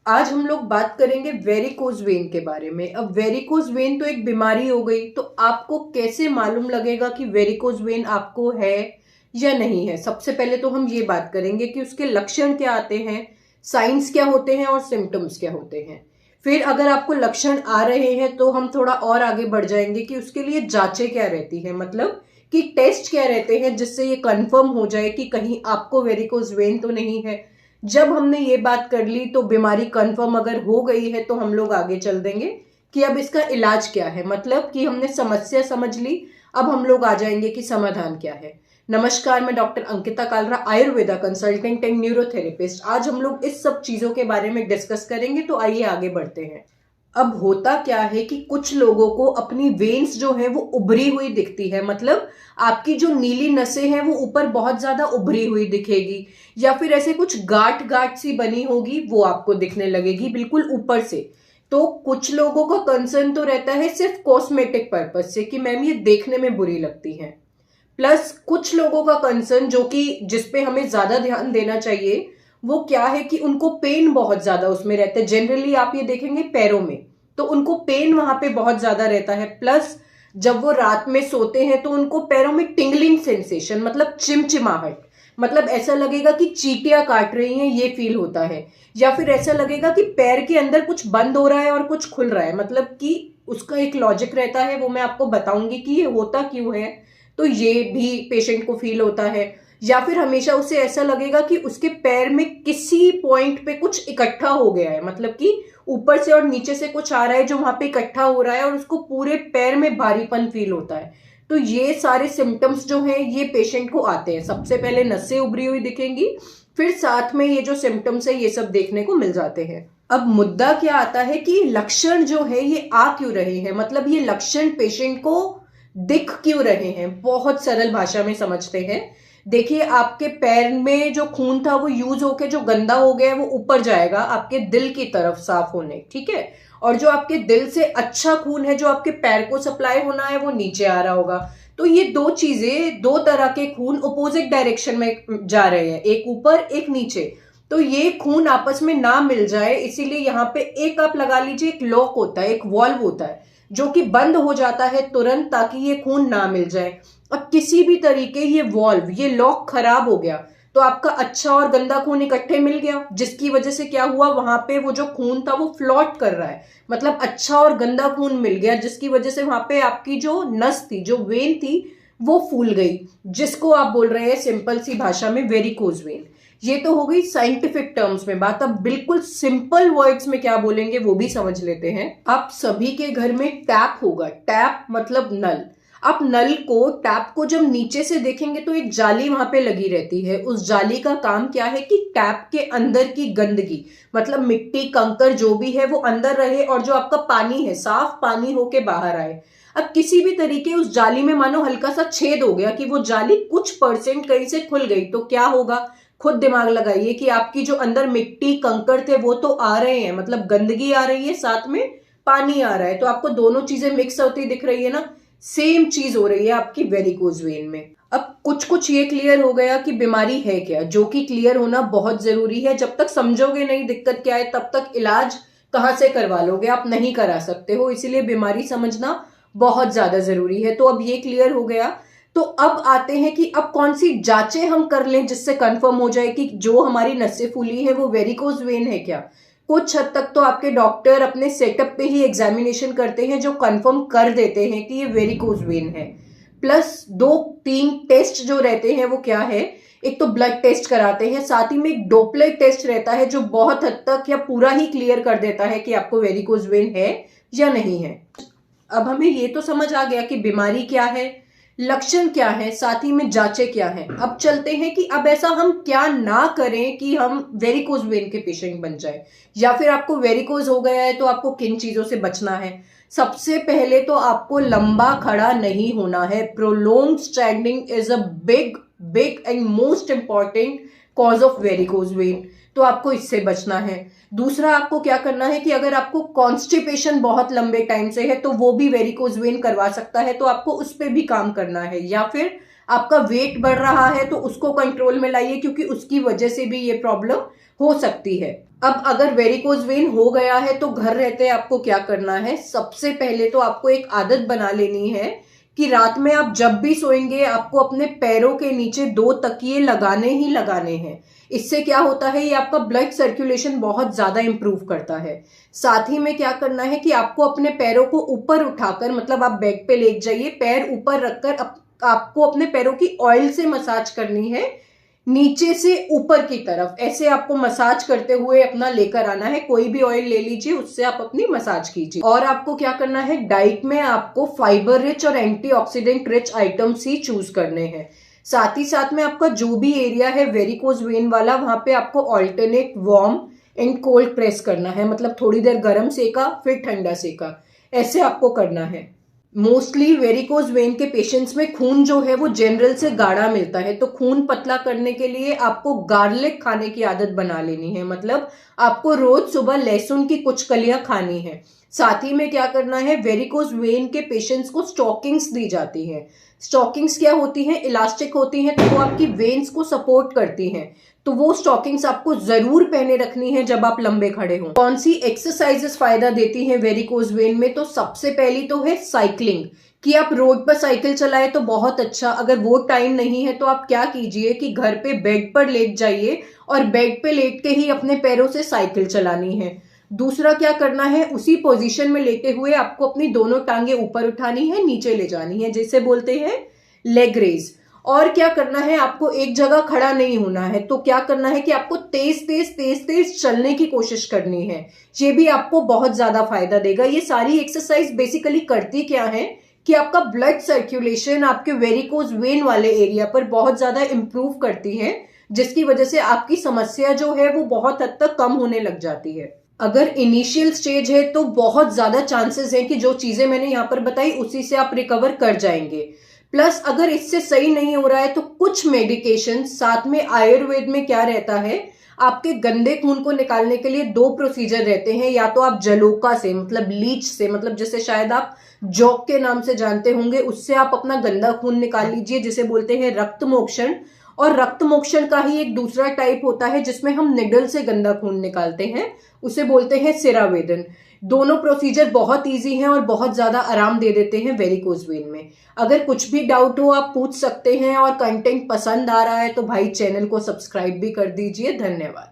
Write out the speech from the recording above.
आज हम लोग बात करेंगे वेरिकोज वेन के बारे में। अब वेरिकोज वेन तो एक बीमारी हो गई, तो आपको कैसे मालूम लगेगा कि वेरिकोज वेन आपको है या नहीं है। सबसे पहले तो हम ये बात करेंगे कि उसके लक्षण क्या आते हैं, साइंस क्या होते हैं और सिम्टम्स क्या होते हैं। फिर अगर आपको लक्षण आ रहे हैं तो हम थोड़ा और आगे बढ़ जाएंगे कि उसके लिए जांचें क्या रहती है, मतलब कि टेस्ट क्या रहते हैं जिससे ये कंफर्म हो जाए कि कहीं आपको वेरिकोज वेन तो नहीं है। जब हमने ये बात कर ली तो बीमारी कंफर्म अगर हो गई है तो हम लोग आगे चल देंगे कि अब इसका इलाज क्या है, मतलब कि हमने समस्या समझ ली। अब हम लोग आ जाएंगे कि समाधान क्या है। नमस्कार, मैं doctor Ankita Kalra, Ayurveda consultant and neurotherapist. आज हम लोग इस सब चीजों के बारे में डिस्कस करेंगे, तो आइए आगे बढ़ते हैं। अब होता क्या है कि कुछ लोगों को अपनी वेन्स जो है वो उभरी हुई दिखती है, मतलब आपकी जो नीली नसें हैं वो ऊपर बहुत ज्यादा उभरी हुई दिखेगी, या फिर ऐसे कुछ गांठ गांठ सी बनी होगी वो आपको दिखने लगेगी बिल्कुल ऊपर से। तो कुछ लोगों का कंसर्न तो रहता है सिर्फ कॉस्मेटिक पर्पज से कि मैम ये देखने में बुरी लगती है। प्लस कुछ लोगों का कंसर्न जो कि जिसपे हमें ज्यादा ध्यान देना चाहिए वो क्या है कि उनको पेन बहुत ज्यादा उसमें रहता है। जनरली आप ये देखेंगे पैरों में, तो उनको पेन वहां पे बहुत ज्यादा रहता है। प्लस जब वो रात में सोते हैं तो उनको पैरों में टिंगलिंग सेंसेशन, मतलब चिमचिमाहट, मतलब ऐसा लगेगा कि चींटियां काट रही हैं, ये फील होता है। या फिर ऐसा लगेगा कि पैर के अंदर कुछ बंद हो रहा है और कुछ खुल रहा है, मतलब कि उसका एक लॉजिक रहता है, वो मैं आपको बताऊंगी कि ये होता क्यों है। तो ये भी पेशेंट को फील होता है। या फिर हमेशा उसे ऐसा लगेगा कि उसके पैर में किसी पॉइंट पे कुछ इकट्ठा हो गया है, मतलब कि ऊपर से और नीचे से कुछ आ रहा है जो वहां पे इकट्ठा हो रहा है और उसको पूरे पैर में भारीपन फील होता है। तो ये सारे सिम्टम्स जो हैं ये पेशेंट को आते हैं। सबसे पहले नसें उभरी हुई दिखेंगी, फिर साथ में ये जो सिम्टम्स है ये सब देखने को मिल जाते हैं। अब मुद्दा क्या आता है कि लक्षण जो है ये आ क्यों रहे हैं, मतलब ये लक्षण पेशेंट को दिख क्यों रहे हैं। बहुत सरल भाषा में समझते हैं। देखिए, आपके पैर में जो खून था वो यूज होके जो गंदा हो गया है वो ऊपर जाएगा आपके दिल की तरफ साफ होने, ठीक है। और जो आपके दिल से अच्छा खून है जो आपके पैर को सप्लाई होना है वो नीचे आ रहा होगा। तो ये दो चीजें, दो तरह के खून अपोजिट डायरेक्शन में जा रहे हैं, एक ऊपर एक नीचे। तो ये खून आपस में ना मिल जाए, इसीलिए यहाँ पे एक आप लगा लीजिए, एक लॉक होता है, एक वॉल्व होता है जो कि बंद हो जाता है तुरंत ताकि ये खून ना मिल जाए। अब किसी भी तरीके ये वॉल्व, ये लॉक खराब हो गया तो आपका अच्छा और गंदा खून इकट्ठे मिल गया, जिसकी वजह से क्या हुआ, वहां पे वो जो खून था वो फ्लॉट कर रहा है, मतलब अच्छा और गंदा खून मिल गया, जिसकी वजह से वहां पे आपकी जो नस थी, जो वेन थी, वो फूल गई, जिसको आप बोल रहे हैं सिंपल सी भाषा में वेरिकोज वेन। ये तो हो गई साइंटिफिक टर्म्स में बात। अब बिल्कुल सिंपल वर्ड्स में क्या बोलेंगे वो भी समझ लेते हैं। आप सभी के घर में टैप होगा, टैप मतलब नल। आप नल को, टैप को जब नीचे से देखेंगे तो एक जाली वहां पे लगी रहती है। उस जाली का काम क्या है कि टैप के अंदर की गंदगी, मतलब मिट्टी कंकर जो भी है वो अंदर रहे और जो आपका पानी है साफ पानी होके बाहर आए। अब किसी भी तरीके उस जाली में मानो हल्का सा छेद हो गया कि वो जाली कुछ परसेंट कहीं से खुल गई, तो क्या होगा, खुद दिमाग लगाइए कि आपकी जो अंदर मिट्टी कंकड़ थे वो तो आ रहे हैं, मतलब गंदगी आ रही है, साथ में पानी आ रहा है, तो आपको दोनों चीजें मिक्स होती दिख रही है ना। सेम चीज हो रही है आपकी वेरिकोज वेन में। अब कुछ कुछ ये क्लियर हो गया कि बीमारी है क्या, जो कि क्लियर होना बहुत जरूरी है। जब तक समझोगे नहीं दिक्कत क्या है तब तक इलाज कहां से करवा लोगे, आप नहीं करा सकते हो, इसीलिए बीमारी समझना बहुत ज्यादा जरूरी है। तो अब ये क्लियर हो गया, तो अब आते हैं कि अब कौन सी जांचें हम कर लें जिससे कंफर्म हो जाए कि जो हमारी नसें फूली है वो वेरिकोज वेन है क्या। कुछ हद तक तो आपके डॉक्टर अपने सेटअप पे ही एग्जामिनेशन करते हैं जो कंफर्म कर देते हैं कि ये वेरिकोज वेन है। प्लस दो तीन टेस्ट जो रहते हैं वो क्या है, एक तो ब्लड टेस्ट कराते हैं, साथ ही में एक डोपलर टेस्ट रहता है जो बहुत हद तक या पूरा ही क्लियर कर देता है कि आपको वेरिकोज वेन है या नहीं है। अब हमें ये तो समझ आ गया कि बीमारी क्या है, लक्षण क्या है, साथ ही में जांचें क्या है। अब चलते हैं कि अब ऐसा हम क्या ना करें कि हम वेरिकोज वेन के पेशेंट बन जाए, या फिर आपको वेरिकोज हो गया है तो आपको किन चीजों से बचना है। सबसे पहले तो आपको लंबा खड़ा नहीं होना है। Prolong standing is a big big and most important cause of varicose vein, तो आपको इससे बचना है। दूसरा, आपको क्या करना है कि अगर आपको कॉन्स्टिपेशन बहुत लंबे टाइम से है तो वो भी वेरिकोज वेन करवा सकता है, तो आपको उस पर भी काम करना है। या फिर आपका वेट बढ़ रहा है तो उसको कंट्रोल में लाइए, क्योंकि उसकी वजह से भी ये प्रॉब्लम हो सकती है। अब अगर वेरिकोज वेन हो गया है तो घर रहते आपको क्या करना है, सबसे पहले तो आपको एक आदत बना लेनी है कि रात में आप जब भी सोएंगे आपको अपने पैरों के नीचे 2 तकिए लगाने ही लगाने हैं। इससे क्या होता है, ये आपका ब्लड सर्कुलेशन बहुत ज्यादा इंप्रूव करता है। साथ ही में क्या करना है कि आपको अपने पैरों को ऊपर उठाकर, मतलब आप बेड पे लेट जाइए, पैर ऊपर रखकर आपको अपने पैरों की ऑयल से मसाज करनी है, नीचे से ऊपर की तरफ ऐसे आपको मसाज करते हुए अपना लेकर आना है। कोई भी ऑयल ले लीजिए, उससे आप अपनी मसाज कीजिए। और आपको क्या करना है, डाइट में आपको फाइबर रिच और एंटीऑक्सीडेंट रिच आइटम्स ही चूज करने हैं। साथ ही साथ में आपका जो भी एरिया है वेरिकोज वेन वाला, वहां पे आपको alternate warm and cold press करना है, मतलब थोड़ी देर गर्म सेका फिर ठंडा सेका, ऐसे आपको करना है। मोस्टली वेरिकोज वेन के पेशेंट्स में खून जो है वो जनरल से गाढ़ा मिलता है, तो खून पतला करने के लिए आपको गार्लिक खाने की आदत बना लेनी है, मतलब आपको रोज सुबह लहसुन की कुछ कलियां खानी है। साथ ही में क्या करना है, वेरिकोज वेन के पेशेंट्स को स्टॉकिंग्स दी जाती है। स्टॉकिंग्स क्या होती हैं, इलास्टिक होती हैं, तो वो आपकी वेन्स को सपोर्ट करती हैं, तो वो स्टॉकिंग्स आपको जरूर पहने रखनी है जब आप लंबे खड़े हों। कौन सी एक्सरसाइजेस फायदा देती हैं वेरिकोज वेन में, तो सबसे पहली तो है साइकिलिंग, कि आप रोड पर साइकिल चलाए तो बहुत अच्छा। अगर वो टाइम नहीं है तो आप क्या कीजिए कि घर पे बेड पर लेट जाइए और बेड पे लेट के ही अपने पैरों से साइकिल चलानी है। दूसरा क्या करना है, उसी पोजीशन में लेटे हुए आपको अपनी दोनों टांगे ऊपर उठानी है, नीचे ले जानी है, जैसे बोलते हैं लेग रेज। और क्या करना है, आपको एक जगह खड़ा नहीं होना है, तो क्या करना है कि आपको तेज तेज तेज तेज चलने की कोशिश करनी है। ये भी आपको बहुत ज्यादा फायदा देगा। ये सारी एक्सरसाइज बेसिकली करती क्या है कि आपका ब्लड सर्कुलेशन आपके वेरिकोज वेन वाले एरिया पर बहुत ज्यादा इंप्रूव करती है, जिसकी वजह से आपकी समस्या जो है वो बहुत हद तक कम होने लग जाती है। अगर इनिशियल स्टेज है तो बहुत ज्यादा चांसेस हैं कि जो चीजें मैंने यहाँ पर बताई उसी से आप रिकवर कर जाएंगे। प्लस अगर इससे सही नहीं हो रहा है तो कुछ मेडिकेशन, साथ में आयुर्वेद में क्या रहता है, आपके गंदे खून को निकालने के लिए 2 प्रोसीजर रहते हैं। या तो आप जलोका से, मतलब लीच से, मतलब जैसे शायद आप जॉक के नाम से जानते होंगे, उससे आप अपना गंदा खून निकाल लीजिए, जिसे बोलते हैं रक्त मोक्षण। और रक्त मोक्षण का ही एक दूसरा टाइप होता है जिसमें हम निडल से गंदा खून निकालते हैं, उसे बोलते हैं सिरावेदन। दोनों प्रोसीजर बहुत इजी हैं और बहुत ज्यादा आराम दे देते हैं वेरिकोज वेन में। अगर कुछ भी डाउट हो आप पूछ सकते हैं, और कंटेंट पसंद आ रहा है तो भाई चैनल को सब्सक्राइब भी कर दीजिए। धन्यवाद।